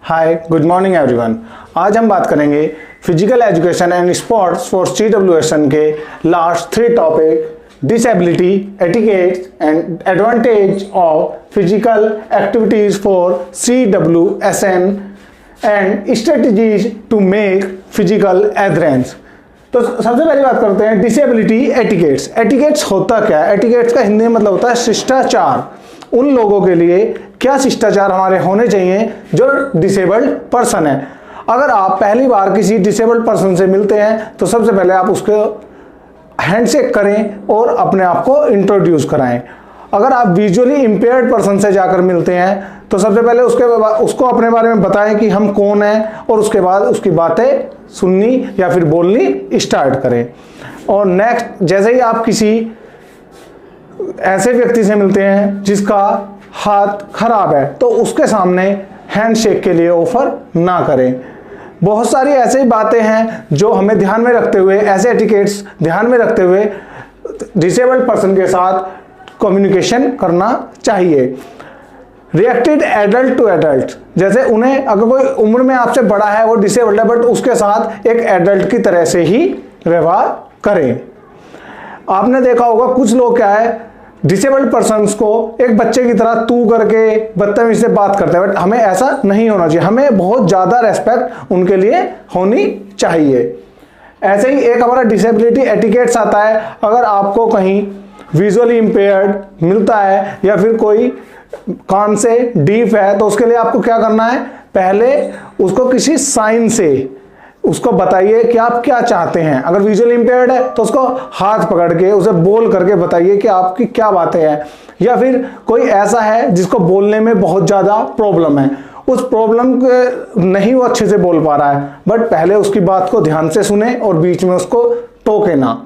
हाय, good morning everyone. आज हम बात करेंगे physical education and sports for CWSN के last 3 topic, disability, etiquettes and advantage of physical activities for CWSN and strategies to make physical adherence. तो सबसे पहली बात करते हैं डिसेबिलिटी एटिकेट्स। एटिकेट्स होता क्या है? एटिकेट्स का हिंदी में मतलब होता है शिष्टाचार। उन लोगों के लिए क्या शिष्टाचार हमारे होने चाहिए जो डिसेबल्ड पर्सन है। अगर आप पहली बार किसी डिसेबल्ड पर्सन से मिलते हैं तो सबसे पहले आप उसको हैंडशेक करें और अपने आप को इंट्रोड्यूस कराएं। अगर आप विजुअली इंपेयर्ड पर्सन से जाकर मिलते हैं तो सबसे पहले उसको अपने बारे में बताएं कि हम कौन हैं और उसके बाद उसकी बातें सुननी या फिर बोलनी स्टार्ट करें। और नेक्स्ट, जैसे ही आप किसी ऐसे व्यक्ति से मिलते हैं जिसका हाथ खराब है तो उसके सामने हैंडशेक के लिए ऑफर ना करें। बहुत सारी ऐसी बातें हैं जो हमें ध्यान में रखते हुए, ऐसे एटिकेट्स ध्यान में रखते हुए डिसेबल्ड पर्सन के साथ कम्युनिकेशन करना चाहिए। रिएक्टेड एडल्ट टू एडल्ट, जैसे उन्हें अगर कोई उम्र में आपसे बड़ा है, वो डिसेबल्ड है, बट उसके साथ एक एडल्ट की तरह से ही व्यवहार करें। आपने देखा होगा कुछ लोग क्या है, डिसेबल्ड पर्सन्स को एक बच्चे की तरह तू करके बदतमीजी से बात करते हैं, बट हमें ऐसा नहीं होना चाहिए। हमें बहुत ज़्यादा रेस्पेक्ट उनके लिए होनी चाहिए। ऐसे ही एक हमारा डिसेबिलिटी एटिकेट्स आता है। अगर आपको कहीं विजुअली इंपेयर्ड मिलता है या फिर कोई कान से डीफ है तो उसके लिए आपको क्या करना है, पहले उसको किसी साइन से उसको बताइए कि आप क्या चाहते हैं। अगर विजुअल इंपेयर्ड है तो उसको हाथ पकड़ के उसे बोल करके बताइए कि आपकी क्या बातें हैं। या फिर कोई ऐसा है जिसको बोलने में बहुत ज़्यादा प्रॉब्लम है, उस प्रॉब्लम के नहीं वो अच्छे से बोल पा रहा है, बट पहले उसकी बात को ध्यान से सुने और बीच में उसको टोके ना,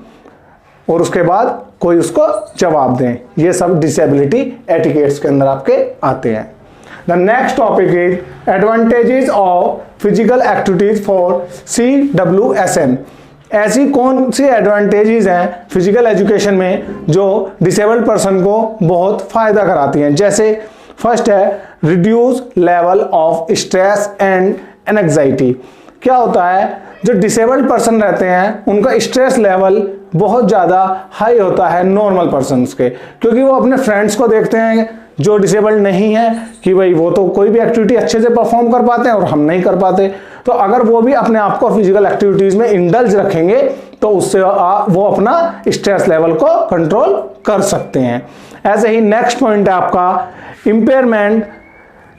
और उसके बाद कोई उसको जवाब दें। ये सब डिसेबिलिटी एटिकेट्स के अंदर आपके आते हैं। The next topic is advantages of physical activities for CWSN। ऐसी कौन सी एडवांटेजेस हैं फिजिकल एजुकेशन में जो डिसेबल्ड पर्सन को बहुत फायदा कराती हैं। जैसे फर्स्ट है reduce level of stress and anxiety. क्या होता है, जो डिसेबल्ड पर्सन रहते हैं उनका स्ट्रेस लेवल बहुत ज़्यादा हाई होता है नॉर्मल पर्सन्स के, क्योंकि वो अपने फ्रेंड्स को देखते हैं जो डिसेबल्ड नहीं है कि भाई वो तो कोई भी एक्टिविटी अच्छे से परफॉर्म कर पाते हैं और हम नहीं कर पाते। तो अगर वो भी अपने आप को फिजिकल एक्टिविटीज में इंडल्ज रखेंगे तो उससे वो अपना स्ट्रेस लेवल को कंट्रोल कर सकते हैं। ऐसे ही नेक्स्ट पॉइंट है आपका इम्पेयरमेंट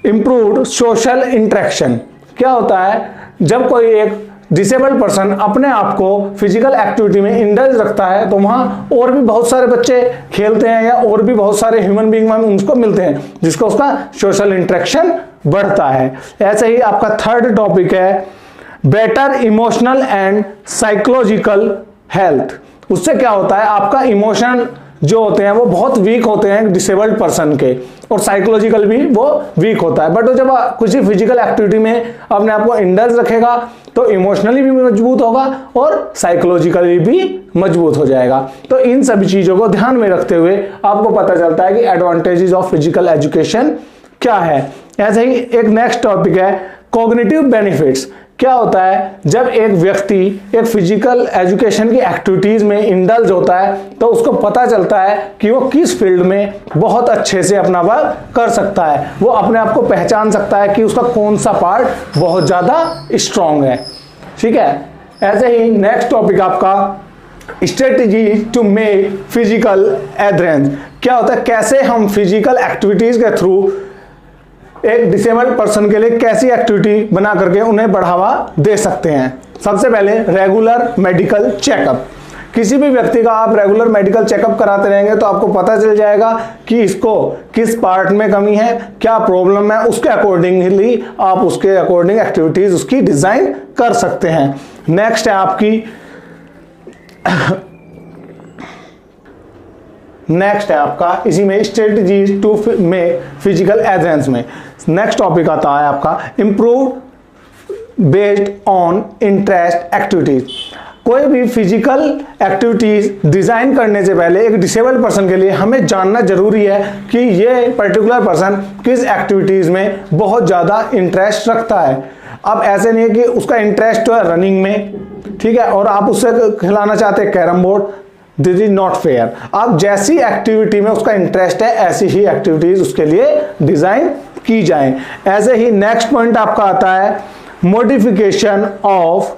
इंप्रूव्ड सोशल इंटरेक्शन। क्या होता है, जब कोई एक डिसेबल्ड पर्सन अपने आप को फिजिकल एक्टिविटी में इंडल्ज रखता है तो वहाँ और भी बहुत सारे बच्चे खेलते हैं या और भी बहुत सारे ह्यूमन बीइंग उनको मिलते हैं जिसका उसका सोशल इंटरेक्शन बढ़ता है। ऐसे ही आपका थर्ड टॉपिक है better emotional and psychological health. उससे क्या होता है, आपका इमोशन जो होते हैं वो बहुत वीक होते हैं डिसेबल्ड पर्सन के, और साइकोलॉजिकल भी वो वीक होता है। बट जब किसी फिजिकल एक्टिविटी में अपने आप को इंडल्ज रखेगा तो इमोशनली भी मजबूत होगा और साइकोलॉजिकली भी मजबूत हो जाएगा। तो इन सभी चीज़ों को ध्यान में रखते हुए आपको पता चलता है कि एडवांटेजेस ऑफ फिजिकल एजुकेशन क्या है। ऐसे ही एक नेक्स्ट टॉपिक है कॉग्निटिव बेनिफिट्स। क्या होता है, जब एक व्यक्ति एक फिजिकल एजुकेशन की एक्टिविटीज में इंडल्ज होता है तो उसको पता चलता है कि वो किस फील्ड में बहुत अच्छे से अपना वर्क कर सकता है। वो अपने आप को पहचान सकता है कि उसका कौन सा पार्ट बहुत ज़्यादा स्ट्रॉन्ग है। ठीक है। ऐसे ही नेक्स्ट टॉपिक आपका स्ट्रेटजी टू मेक फिजिकल एडरेंस। क्या होता है, कैसे हम फिजिकल एक्टिविटीज के थ्रू एक डिसेबल्ड पर्सन के लिए कैसी एक्टिविटी बना करके उन्हें बढ़ावा दे सकते हैं। सबसे पहले रेगुलर मेडिकल चेकअप। किसी भी व्यक्ति का आप रेगुलर मेडिकल चेकअप कराते रहेंगे तो आपको पता चल जाएगा कि इसको किस पार्ट में कमी है, क्या प्रॉब्लम है, उसके अकॉर्डिंगली आप उसके अकॉर्डिंग एक्टिविटीज उसकी डिजाइन कर सकते हैं। नेक्स्ट है आपकी नेक्स्ट है आपका इसी में स्ट्रेटजी टू मेक फिजिकल एडरेंस में नेक्स्ट टॉपिक आता है आपका improve based on interest activities. कोई भी फिजिकल एक्टिविटीज डिजाइन करने से पहले एक डिसेबल्ड पर्सन के लिए हमें जानना जरूरी है कि ये पर्टिकुलर पर्सन किस एक्टिविटीज में बहुत ज्यादा इंटरेस्ट रखता है। अब ऐसे नहीं है कि उसका इंटरेस्ट है रनिंग में, ठीक है, और आप उससे खिलाना चाहते हैं carrom board, this is not fair. आप जैसी एक्टिविटी में उसका इंटरेस्ट है ऐसी ही एक्टिविटीज उसके लिए डिजाइन की जाए। ऐसे ही नेक्स्ट पॉइंट आपका आता है मॉडिफिकेशन ऑफ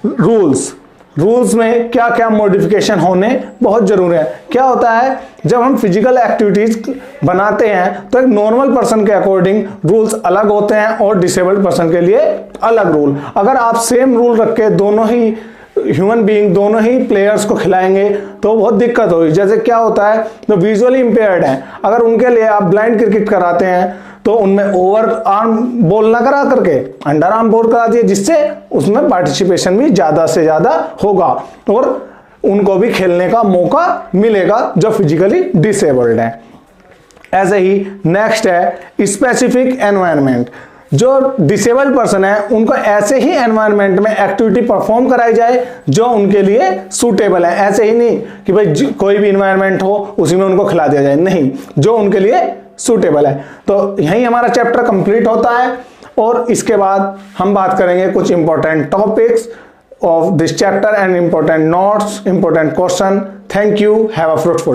रूल्स। रूल्स में क्या क्या मॉडिफिकेशन होने बहुत जरूरी है। क्या होता है, जब हम फिजिकल एक्टिविटीज बनाते हैं तो एक नॉर्मल पर्सन के अकॉर्डिंग रूल्स अलग होते हैं और डिसेबल्ड पर्सन के लिए अलग रूल। अगर आप सेम रूल रख के दोनों ही ह्यूमन बीइंग, दोनों ही प्लेयर्स को खिलाएंगे तो बहुत दिक्कत होगी। जैसे क्या होता है, जो विजुअली इंपेयर्ड है, अगर उनके लिए आप ब्लाइंड क्रिकेट कराते हैं तो उनमें ओवर आर्म बॉल ना करा करके अंडर आर्म बॉल करा दिए, जिससे उसमें पार्टिसिपेशन भी ज्यादा से ज्यादा होगा और उनको भी खेलने का मौका मिलेगा जो फिजिकली डिसेबल्ड है। ऐसे ही नेक्स्ट है स्पेसिफिक एनवायरनमेंट। जो डिसेबल्ड पर्सन है उनको ऐसे ही एनवायरनमेंट में एक्टिविटी परफॉर्म कराई जाए जो उनके लिए सूटेबल है। ऐसे ही नहीं कि भाई कोई भी एनवायरनमेंट हो उसी में उनको खिला दिया जाए, नहीं, जो उनके लिए सूटेबल है। तो यही हमारा चैप्टर कंप्लीट होता है और इसके बाद हम बात करेंगे कुछ important topics of this chapter and important notes, important question. Thank you, have a fruitful